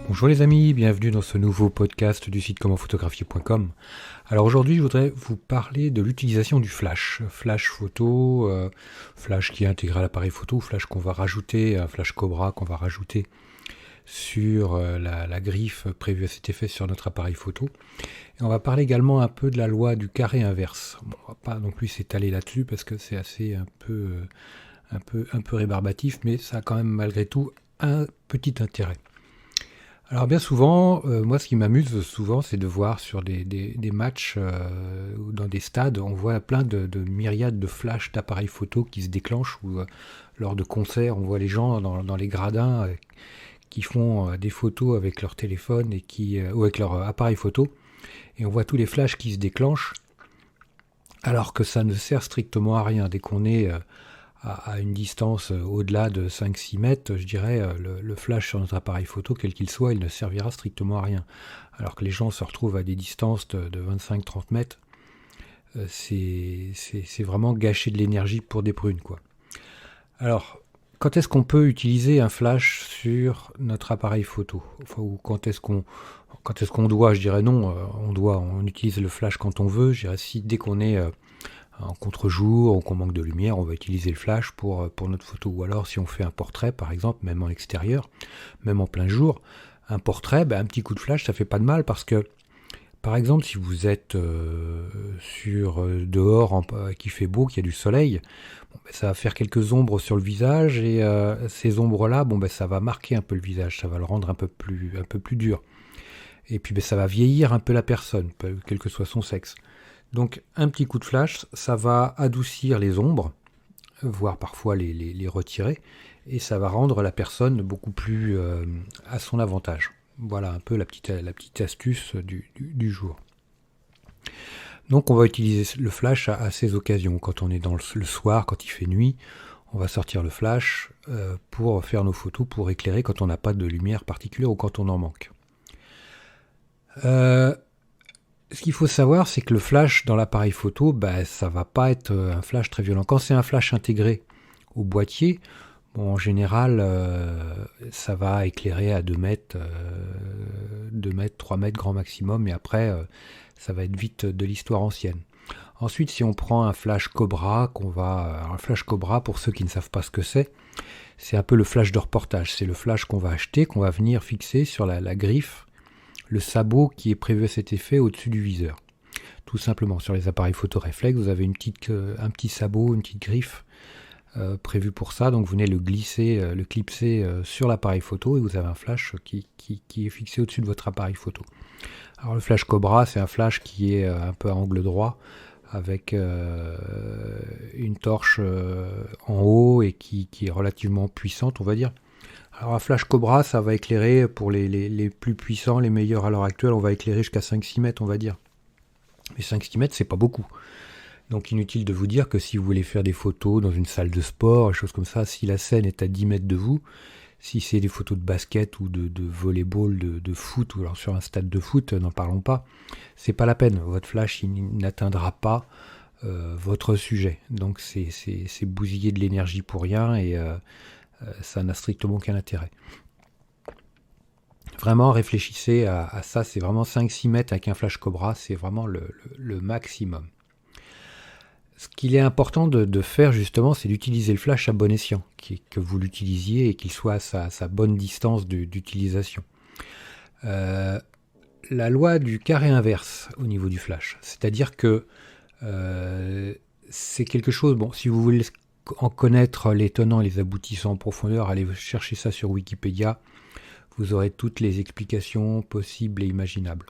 Bonjour les amis, bienvenue dans ce nouveau podcast du site commentphotographier.com. Alors aujourd'hui je voudrais vous parler de l'utilisation du flash. Flash photo, flash qui est intégré à l'appareil photo, flash qu'on va rajouter, un flash Cobra qu'on va rajouter sur la griffe prévue à cet effet sur notre appareil photo. Et on va parler également un peu de la loi du carré inverse. Bon, on va pas non plus s'étaler là-dessus parce que c'est assez un peu rébarbatif, mais ça a quand même malgré tout un petit intérêt. Alors bien souvent, moi ce qui m'amuse souvent, c'est de voir sur des matchs ou dans des stades, on voit plein de myriades de flashs d'appareils photo qui se déclenchent, ou lors de concerts, on voit les gens dans les gradins qui font des photos avec leur téléphone ou avec leur appareil photo, et on voit tous les flashs qui se déclenchent, alors que ça ne sert strictement à rien. Dès qu'on est à une distance au-delà de 5-6 mètres, je dirais, le flash sur notre appareil photo, quel qu'il soit, il ne servira strictement à rien. Alors que les gens se retrouvent à des distances de 25-30 mètres, c'est vraiment gâcher de l'énergie pour des prunes, quoi. Alors, quand est-ce qu'on peut utiliser un flash sur notre appareil photo ? Enfin, ou quand est-ce qu'on doit ? Je dirais non, on utilise le flash quand on veut. Je dirais dès qu'on est en contre-jour ou qu'on manque de lumière, on va utiliser le flash pour notre photo. Ou alors si on fait un portrait par exemple, même en extérieur, même en plein jour, un portrait, un petit coup de flash ça fait pas de mal, parce que par exemple si vous êtes dehors qu'il fait beau, qu'il y a du soleil, ça va faire quelques ombres sur le visage, et ces ombres là, ça va marquer un peu le visage, ça va le rendre un peu plus dur, et puis ça va vieillir un peu la personne, quel que soit son sexe. Donc un petit coup de flash, ça va adoucir les ombres, voire parfois les retirer, et ça va rendre la personne beaucoup plus à son avantage. Voilà un peu la petite astuce du jour. Donc on va utiliser le flash à ces occasions. Quand on est le soir, quand il fait nuit, on va sortir le flash pour faire nos photos, pour éclairer quand on n'a pas de lumière particulière ou quand on en manque. Ce qu'il faut savoir, c'est que le flash dans l'appareil photo, ça va pas être un flash très violent. Quand c'est un flash intégré au boîtier, en général, ça va éclairer à 2 mètres, 3 mètres grand maximum, et après, ça va être vite de l'histoire ancienne. Ensuite, si on prend un flash Cobra, un flash Cobra, pour ceux qui ne savent pas ce que c'est un peu le flash de reportage. C'est le flash qu'on va acheter, qu'on va venir fixer sur la griffe, le sabot qui est prévu à cet effet au-dessus du viseur. Tout simplement, sur les appareils photo réflexe, vous avez un petit sabot, une petite griffe prévue pour ça. Donc vous venez le clipser sur l'appareil photo, et vous avez un flash qui est fixé au-dessus de votre appareil photo. Alors le flash Cobra, c'est un flash qui est un peu à angle droit, avec une torche en haut, et qui est relativement puissante, on va dire. Alors un flash Cobra, ça va éclairer pour les plus puissants, les meilleurs à l'heure actuelle, on va éclairer jusqu'à 5-6 mètres, on va dire. Mais 5-6 mètres, c'est pas beaucoup. Donc inutile de vous dire que si vous voulez faire des photos dans une salle de sport, des choses comme ça, si la scène est à 10 mètres de vous, si c'est des photos de basket ou de volleyball, de foot, ou alors sur un stade de foot, n'en parlons pas, c'est pas la peine. Votre flash, il n'atteindra pas votre sujet. Donc c'est bousiller de l'énergie pour rien, et ça n'a strictement aucun intérêt. Vraiment réfléchissez à ça, c'est vraiment 5-6 mètres avec un flash Cobra, c'est vraiment le maximum. Ce qu'il est important de faire justement, c'est d'utiliser le flash à bon escient, que vous l'utilisiez et qu'il soit à sa bonne distance d'utilisation. La loi du carré inverse au niveau du flash, c'est-à-dire que c'est quelque chose, si vous voulez en connaître les tenants et les aboutissants en profondeur, allez chercher ça sur Wikipédia, vous aurez toutes les explications possibles et imaginables.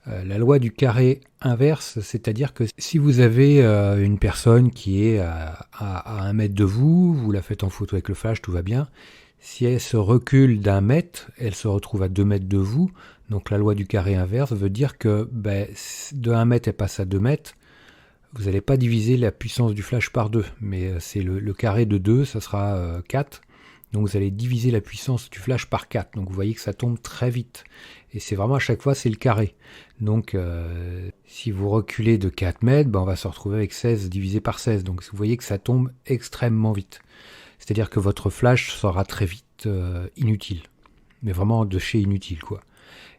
La loi du carré inverse, c'est-à-dire que si vous avez une personne qui est à 1 mètre de vous, vous la faites en photo avec le flash, tout va bien. Si elle se recule d'1 mètre, elle se retrouve à 2 mètres de vous. Donc la loi du carré inverse veut dire que de 1 mètre, elle passe à 2 mètres. Vous n'allez pas diviser la puissance du flash par 2, mais c'est le carré de 2, ça sera 4. Donc vous allez diviser la puissance du flash par 4. Donc vous voyez que ça tombe très vite. Et c'est vraiment à chaque fois, c'est le carré. Donc si vous reculez de 4 mètres, on va se retrouver avec 16 divisé par 16. Donc vous voyez que ça tombe extrêmement vite. C'est-à-dire que votre flash sera très vite inutile. mais vraiment de chez inutile, quoi.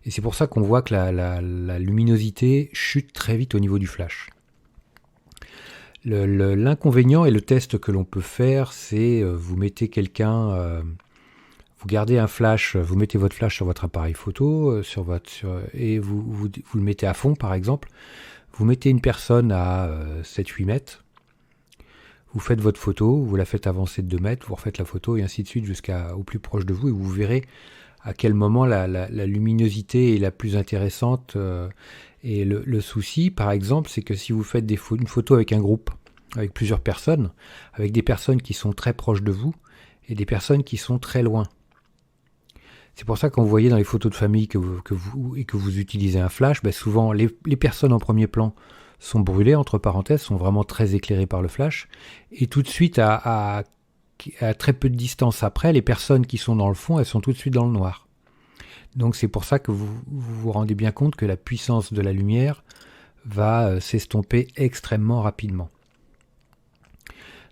Et c'est pour ça qu'on voit que la luminosité chute très vite au niveau du flash. L'inconvénient et le test que l'on peut faire, c'est vous mettez vous gardez un flash, vous mettez votre flash sur votre appareil photo, et vous le mettez à fond par exemple. Vous mettez une personne à 7-8 mètres, vous faites votre photo, vous la faites avancer de 2 mètres, vous refaites la photo et ainsi de suite jusqu'au plus proche de vous, et vous verrez à quel moment la luminosité est la plus intéressante. Et le souci, par exemple, c'est que si vous faites une photo avec un groupe, avec plusieurs personnes, avec des personnes qui sont très proches de vous et des personnes qui sont très loin. C'est pour ça que quand vous voyez dans les photos de famille que vous utilisez un flash, souvent les personnes en premier plan sont brûlées, entre parenthèses, sont vraiment très éclairées par le flash. Et tout de suite, à très peu de distance après, les personnes qui sont dans le fond, elles sont tout de suite dans le noir. Donc c'est pour ça que vous vous rendez bien compte que la puissance de la lumière va s'estomper extrêmement rapidement.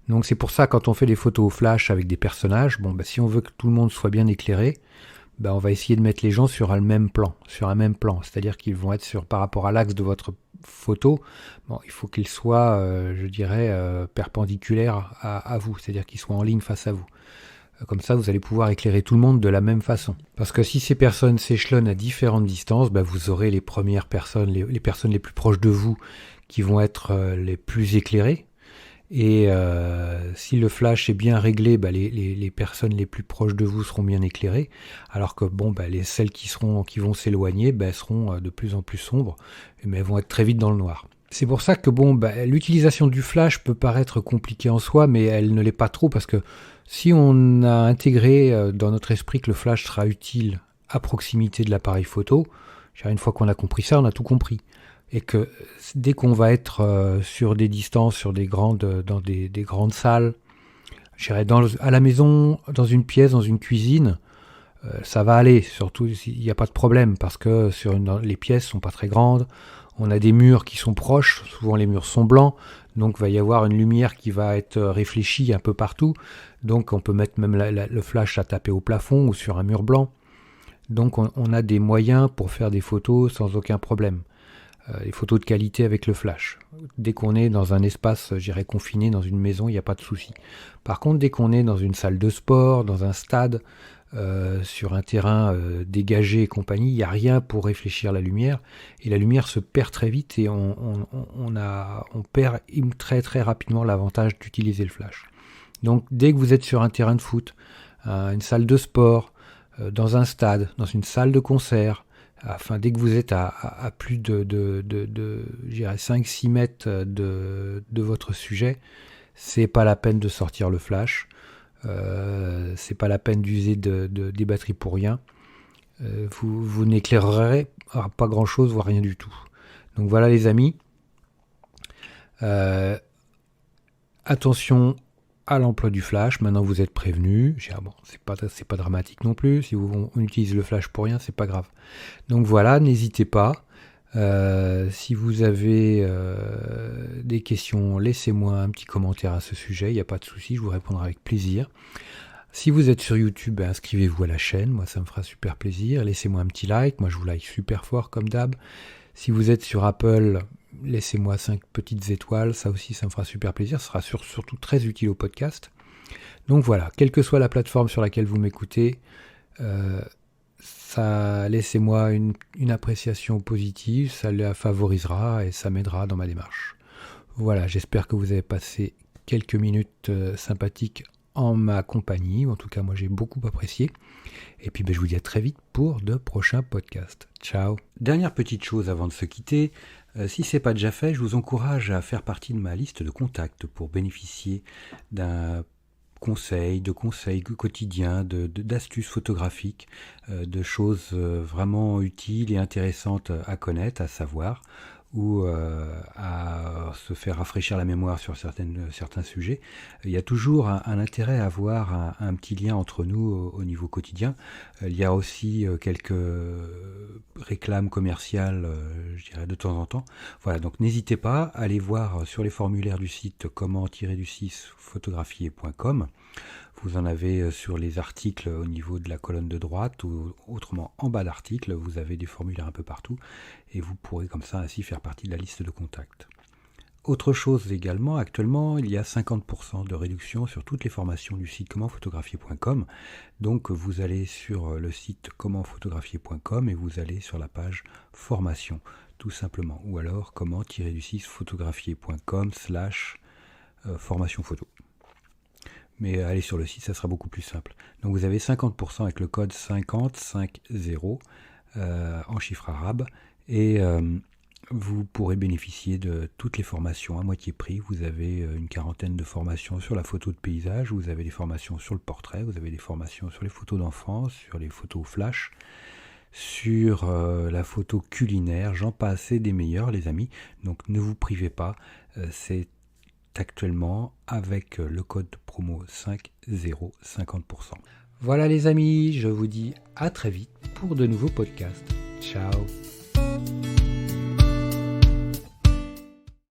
Donc c'est pour ça quand on fait des photos au flash avec des personnages, si on veut que tout le monde soit bien éclairé, on va essayer de mettre les gens sur un même plan, c'est-à-dire qu'ils vont être par rapport à l'axe de votre photo, il faut qu'ils soient, perpendiculaires à vous, c'est-à-dire qu'ils soient en ligne face à vous. Comme ça, vous allez pouvoir éclairer tout le monde de la même façon. Parce que si ces personnes s'échelonnent à différentes distances, vous aurez les premières personnes, les personnes les plus proches de vous qui vont être les plus éclairées. Et si le flash est bien réglé, les personnes les plus proches de vous seront bien éclairées, alors que celles qui vont s'éloigner seront de plus en plus sombres, mais elles vont être très vite dans le noir. C'est pour ça que l'utilisation du flash peut paraître compliquée en soi, mais elle ne l'est pas trop, parce que si on a intégré dans notre esprit que le flash sera utile à proximité de l'appareil photo, une fois qu'on a compris ça, on a tout compris. Et que dès qu'on va être sur des distances, dans des grandes salles, à la maison, dans une pièce, dans une cuisine, ça va aller. Surtout, il n'y a pas de problème parce que les pièces sont pas très grandes. On a des murs qui sont proches. Souvent, les murs sont blancs. Donc, il va y avoir une lumière qui va être réfléchie un peu partout. Donc, on peut mettre même le flash à taper au plafond ou sur un mur blanc. Donc, on a des moyens pour faire des photos sans aucun problème. Les photos de qualité avec le flash. Dès qu'on est dans un espace, confiné, dans une maison, il n'y a pas de souci. Par contre, dès qu'on est dans une salle de sport, dans un stade, sur un terrain dégagé et compagnie, il n'y a rien pour réfléchir la lumière. Et la lumière se perd très vite et on perd très très rapidement l'avantage d'utiliser le flash. Donc dès que vous êtes sur un terrain de foot, une salle de sport, dans un stade, dans une salle de concert, dès que vous êtes à plus de 5-6 mètres de votre sujet, c'est pas la peine de sortir le flash, c'est pas la peine d'user des batteries pour rien. Vous n'éclairerez pas grand chose, voire rien du tout. Donc voilà les amis, attention à l'emploi du flash. Maintenant vous êtes prévenus. C'est pas dramatique non plus. Si on utilise le flash pour rien, c'est pas grave. Donc voilà, n'hésitez pas. Si vous avez des questions, laissez-moi un petit commentaire à ce sujet. Il n'y a pas de souci, je vous répondrai avec plaisir. Si vous êtes sur YouTube, inscrivez-vous à la chaîne. Moi, ça me fera super plaisir. Laissez-moi un petit like. Moi, je vous like super fort comme d'hab. Si vous êtes sur Apple, laissez-moi 5 petites étoiles, ça aussi ça me fera super plaisir, ce sera surtout très utile au podcast. Donc voilà, quelle que soit la plateforme sur laquelle vous m'écoutez, laissez-moi une appréciation positive, ça la favorisera et ça m'aidera dans ma démarche. Voilà, j'espère que vous avez passé quelques minutes sympathiques en ma compagnie, en tout cas moi j'ai beaucoup apprécié. Et puis je vous dis à très vite pour de prochains podcasts. Ciao. Dernière petite chose avant de se quitter, si ce n'est pas déjà fait, je vous encourage à faire partie de ma liste de contacts pour bénéficier de conseils quotidiens, d'astuces photographiques, de choses vraiment utiles et intéressantes à connaître, à savoir. ou à se faire rafraîchir la mémoire sur certains sujets, il y a toujours un intérêt à avoir un petit lien entre nous au niveau quotidien. Il y a aussi quelques réclames commerciales, je dirais, de temps en temps. Voilà, donc n'hésitez pas à aller voir sur les formulaires du site comment-photographier.com. Vous en avez sur les articles au niveau de la colonne de droite ou autrement en bas d'article, vous avez des formulaires un peu partout et vous pourrez comme ça ainsi faire partie de la liste de contacts. Autre chose également, actuellement il y a 50% de réduction sur toutes les formations du site commentphotographier.com. Donc vous allez sur le site commentphotographier.com et vous allez sur la page formation tout simplement, ou alors comment-photographier.com/formation photo. Mais allez sur le site, ça sera beaucoup plus simple. Donc vous avez 50% avec le code 5050 en chiffre arabe et vous pourrez bénéficier de toutes les formations à moitié prix. Vous avez une quarantaine de formations sur la photo de paysage, vous avez des formations sur le portrait, vous avez des formations sur les photos d'enfance, sur les photos flash, sur la photo culinaire, j'en passe, des meilleurs les amis. Donc ne vous privez pas, c'est actuellement avec le code promo 50. Voilà les amis, je vous dis à très vite pour de nouveaux podcasts. Ciao.